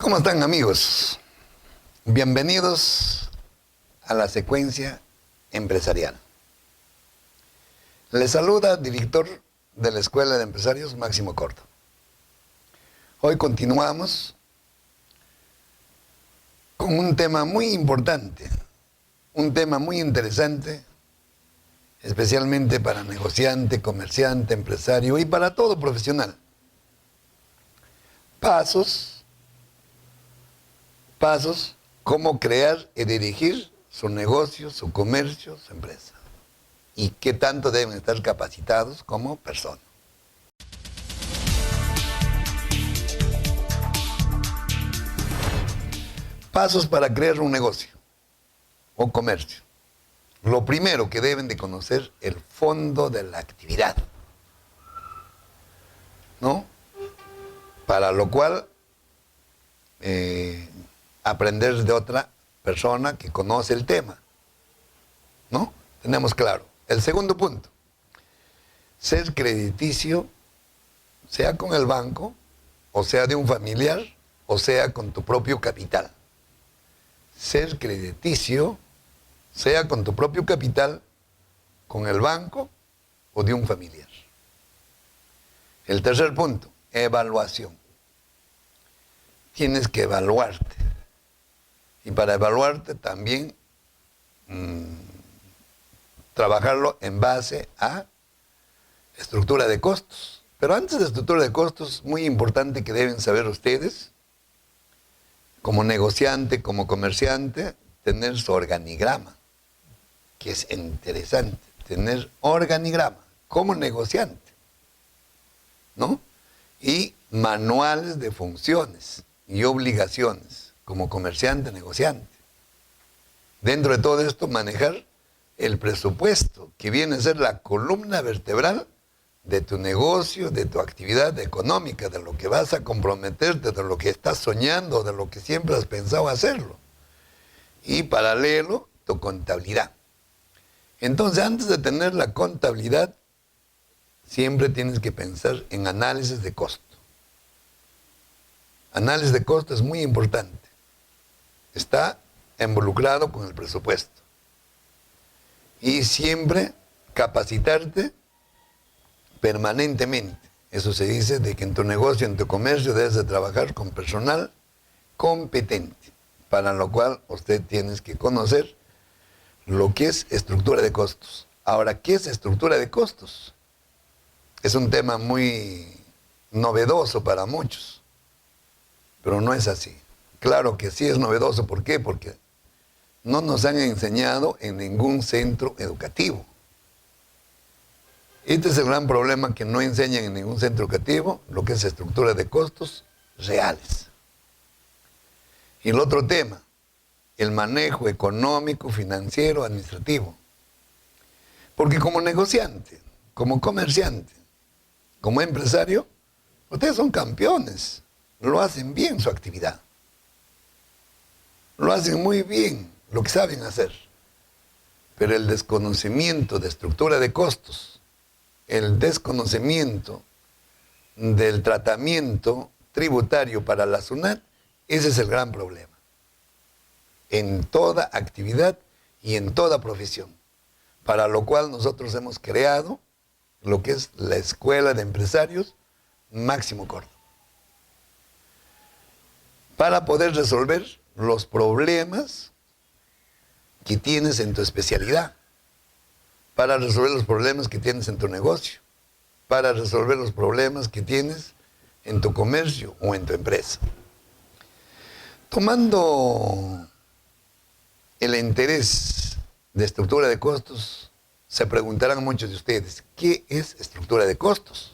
¿Cómo están, amigos? Bienvenidos a la secuencia empresarial. Les saluda el director de la Escuela de Empresarios, Máximo Cordo. Hoy continuamos con un tema muy importante, un tema muy interesante, especialmente para negociante, comerciante, empresario y para todo profesional. Pasos, cómo crear y dirigir su negocio, su comercio, su empresa. Y qué tanto deben estar capacitados como personas. Pasos para crear un negocio o comercio. Lo primero que deben de conocer el fondo de la actividad, ¿no? Para lo cual aprender de otra persona que conoce el tema, ¿no? Tenemos claro. El segundo punto, ser crediticio, sea con el banco, o sea de un familiar, o sea con tu propio capital. Ser crediticio, sea con tu propio capital, con el banco o de un familiar. El tercer punto, evaluación. Tienes que evaluarte. Y para evaluarte también trabajarlo en base a estructura de costos. Pero antes de estructura de costos, muy importante que deben saber ustedes, como negociante, como comerciante, tener su organigrama, que es interesante, tener organigrama como negociante, ¿no? Y manuales de funciones y obligaciones como comerciante, negociante. Dentro de todo esto, manejar el presupuesto, que viene a ser la columna vertebral de tu negocio, de tu actividad económica, de lo que vas a comprometerte, de lo que estás soñando, de lo que siempre has pensado hacerlo. Y paralelo, tu contabilidad. Entonces, antes de tener la contabilidad, siempre tienes que pensar en análisis de costo. Análisis de costo es muy importante. Está involucrado con el presupuesto. Y siempre capacitarte permanentemente. Eso se dice de que en tu negocio, en tu comercio, debes de trabajar con personal competente, para lo cual usted tienes que conocer lo que es estructura de costos. Ahora, ¿qué es estructura de costos? Es un tema muy novedoso para muchos, pero no es así. Claro que sí es novedoso. ¿Por qué? Porque no nos han enseñado en ningún centro educativo. Este es el gran problema, que no enseñan en ningún centro educativo lo que es estructura de costos reales. Y el otro tema, el manejo económico, financiero, administrativo. Porque como negociante, como comerciante, como empresario, ustedes son campeones, lo hacen bien su actividad. Lo hacen muy bien, lo que saben hacer. Pero el desconocimiento de estructura de costos, el desconocimiento del tratamiento tributario para la SUNAT, ese es el gran problema. En toda actividad y en toda profesión. Para lo cual nosotros hemos creado lo que es la Escuela de Empresarios Máximo Cordo. Para poder resolver los problemas que tienes en tu especialidad, para resolver los problemas que tienes en tu negocio, para resolver los problemas que tienes en tu comercio o en tu empresa. Tomando el interés de estructura de costos, se preguntarán muchos de ustedes, ¿qué es estructura de costos?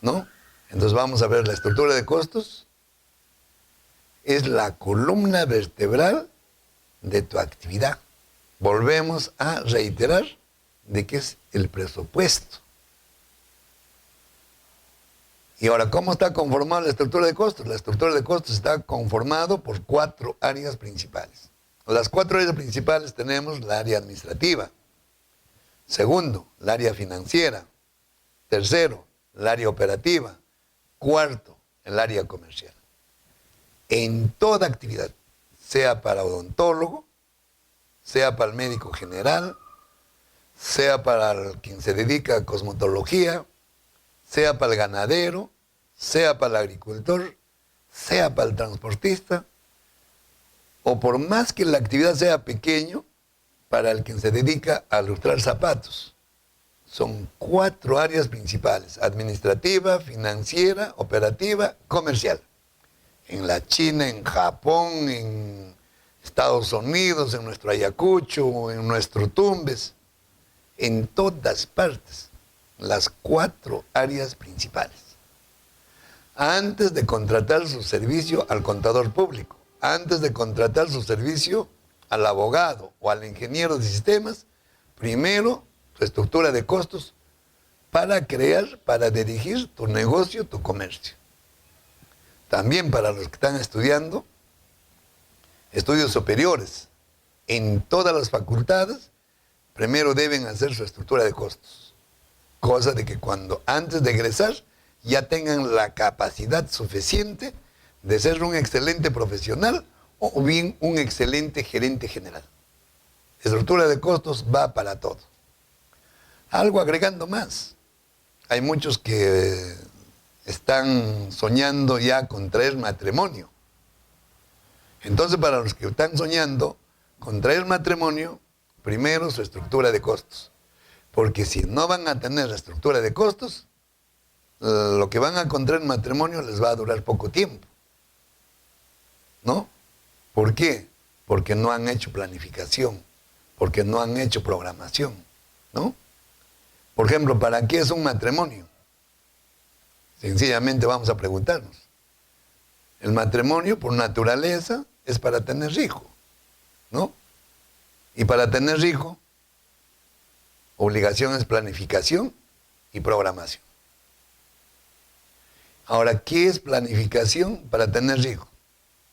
¿No? Entonces vamos a ver, la estructura de costos es la columna vertebral de tu actividad. Volvemos a reiterar de qué es el presupuesto. Y ahora, ¿cómo está conformada la estructura de costos? La estructura de costos está conformada por 4 áreas principales. Las 4 áreas principales tenemos la área administrativa. Segundo, el área financiera. Tercero, el área operativa. Cuarto, el área comercial. en toda actividad, sea para odontólogo, sea para el médico general, sea para quien se dedica a cosmetología, sea para el ganadero, sea para el agricultor, sea para el transportista, o por más que la actividad sea pequeño, para el quien se dedica a lustrar zapatos. Son 4 áreas principales: administrativa, financiera, operativa, comercial. En la China, en Japón, en Estados Unidos, en nuestro Ayacucho, en nuestro Tumbes, en todas partes, las 4 áreas principales. Antes de contratar su servicio al contador público, antes de contratar su servicio al abogado o al ingeniero de sistemas, primero su estructura de costos para crear, para dirigir tu negocio, tu comercio. También para los que están estudiando estudios superiores, en todas las facultades, primero deben hacer su estructura de costos. Cosa de que antes de egresar, ya tengan la capacidad suficiente de ser un excelente profesional o bien un excelente gerente general. Estructura de costos va para todo. Algo agregando más. Hay muchos que están soñando ya con traer matrimonio. Entonces, para los que están soñando con traer matrimonio, primero su estructura de costos. Porque si no van a tener la estructura de costos, lo que van a contraer matrimonio les va a durar poco tiempo. ¿No? ¿Por qué? Porque no han hecho planificación, porque no han hecho programación, ¿no? Por ejemplo, ¿para qué es un matrimonio? Sencillamente vamos a preguntarnos. El matrimonio, por naturaleza, es para tener hijo, ¿no? Y para tener hijo, obligación es planificación y programación. Ahora, ¿qué es planificación para tener hijo?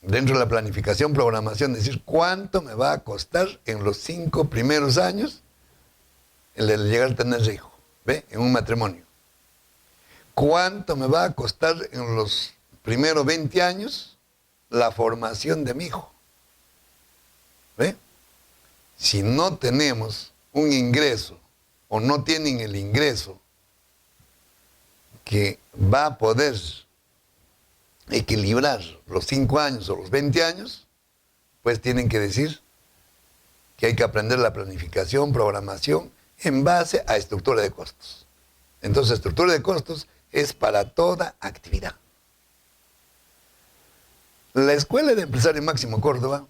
Dentro de la planificación, programación, decir cuánto me va a costar en los 5 primeros años el de llegar a tener hijo, ¿ve? En un matrimonio. ¿Cuánto me va a costar en los primeros 20 años la formación de mi hijo? ¿Ve? Si no tenemos un ingreso o no tienen el ingreso que va a poder equilibrar los 5 años o los 20 años, pues tienen que decir que hay que aprender la planificación, programación, en base a estructura de costos. Entonces, estructura de costos es para toda actividad. La Escuela de Empresario Máximo Córdoba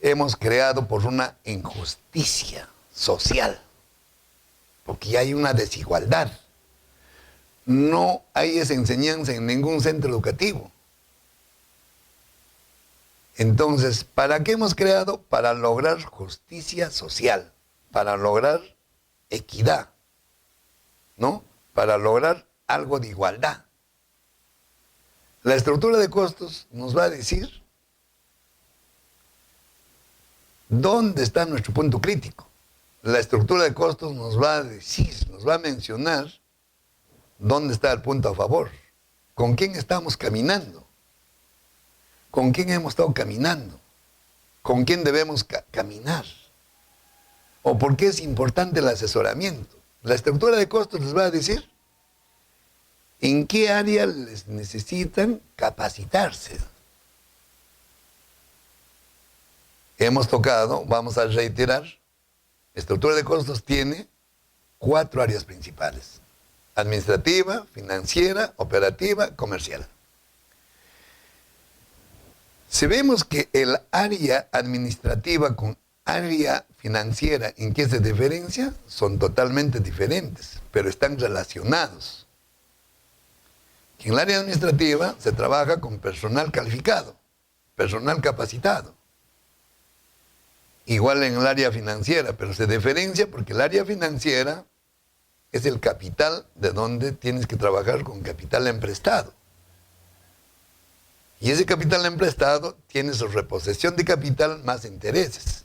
hemos creado por una injusticia social, porque hay una desigualdad. No hay esa enseñanza en ningún centro educativo. Entonces, ¿para qué hemos creado? Para lograr justicia social, para lograr equidad, ¿no? Para lograr algo de igualdad. La estructura de costos nos va a decir dónde está nuestro punto crítico. La estructura de costos nos va a decir, nos va a mencionar dónde está el punto a favor, con quién estamos caminando, con quién hemos estado caminando, con quién debemos caminar, o por qué es importante el asesoramiento. La estructura de costos les va a decir en qué área les necesitan capacitarse. Hemos tocado, vamos a reiterar, estructura de costos tiene 4 áreas principales: administrativa, financiera, operativa, comercial. Si vemos que el área administrativa con área financiera, ¿en qué se diferencia? Son totalmente diferentes, pero están relacionados. En el área administrativa se trabaja con personal calificado, personal capacitado. Igual en el área financiera, pero se diferencia porque el área financiera es el capital de donde tienes que trabajar con capital emprestado. Y ese capital emprestado tiene su reposición de capital más intereses.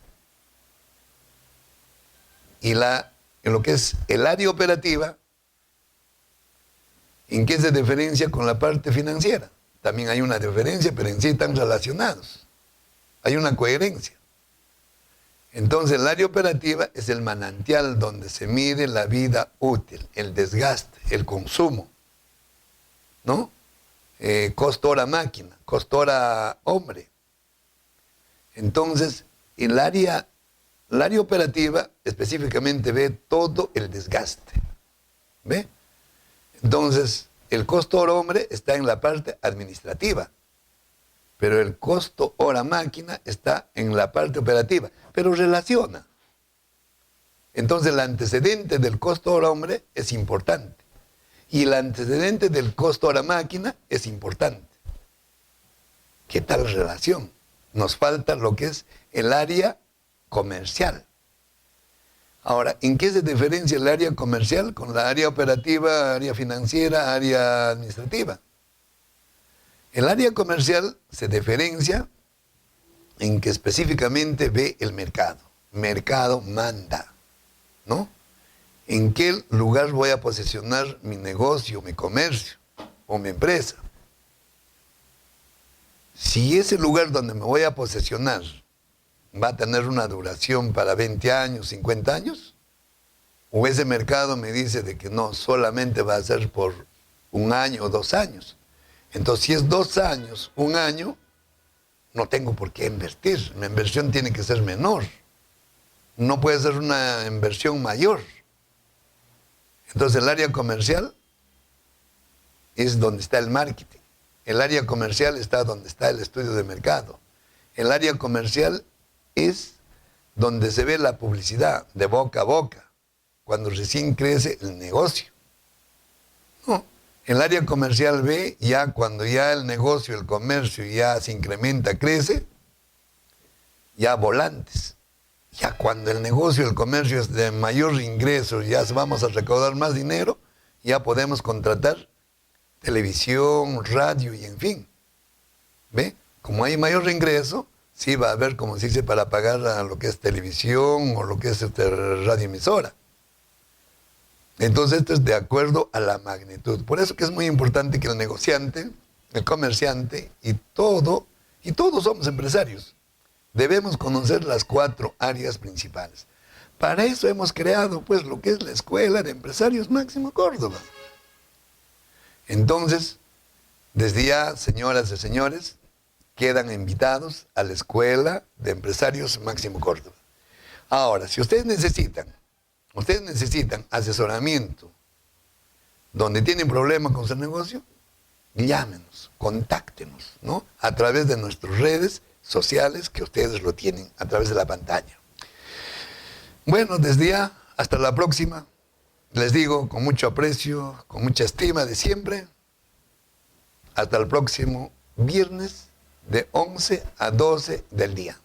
Y en lo que es el área operativa, ¿en qué se diferencia con la parte financiera? también hay una diferencia, pero en sí están relacionados. Hay una coherencia. Entonces, el área operativa es el manantial donde se mide la vida útil, el desgaste, el consumo, ¿no? Costo hora máquina, costo hora hombre. Entonces, la área operativa específicamente ve todo el desgaste. ¿Ve? Entonces, el costo hora hombre está en la parte administrativa, pero el costo hora máquina está en la parte operativa, pero relaciona. Entonces, el antecedente del costo hora hombre es importante y el antecedente del costo hora máquina es importante. ¿Qué tal relación? Nos falta lo que es el área comercial. Ahora, ¿en qué se diferencia el área comercial con la área operativa, área financiera, área administrativa? El área comercial se diferencia en que específicamente ve el mercado. Mercado manda, ¿no? ¿En qué lugar voy a posicionar mi negocio, mi comercio o mi empresa? Si ese lugar donde me voy a posicionar va a tener una duración para 20 años, 50 años, o ese mercado me dice de que no, solamente va a ser por 1 año o 2 años. Entonces, si es 2 años, 1 año, no tengo por qué invertir. Mi inversión tiene que ser menor. No puede ser una inversión mayor. Entonces, el área comercial es donde está el marketing. El área comercial está donde está el estudio de mercado. El área comercial es donde se ve la publicidad de boca a boca, cuando recién crece el negocio. No, el área comercial ve ya cuando ya el negocio, el comercio ya se incrementa, crece, ya volantes. Ya cuando el negocio, el comercio es de mayor ingreso, ya vamos a recaudar más dinero, ya podemos contratar televisión, radio y en fin. ¿Ve? Como hay mayor ingreso, sí va a haber, como se dice, para pagar a lo que es televisión o lo que es radioemisora. Entonces esto es de acuerdo a la magnitud. Por eso que es muy importante que el negociante, el comerciante y todos somos empresarios. Debemos conocer las 4 áreas principales. Para eso hemos creado pues lo que es la Escuela de Empresarios Máximo Córdoba. Entonces, desde ya, señoras y señores, quedan invitados a la Escuela de Empresarios Máximo Córdoba. Ahora, si ustedes necesitan asesoramiento donde tienen problemas con su negocio, llámenos, contáctenos, ¿no? A través de nuestras redes sociales que ustedes lo tienen a través de la pantalla. Bueno, desde ya, hasta la próxima. Les digo con mucho aprecio, con mucha estima de siempre. Hasta el próximo viernes de 11 a 12 del día.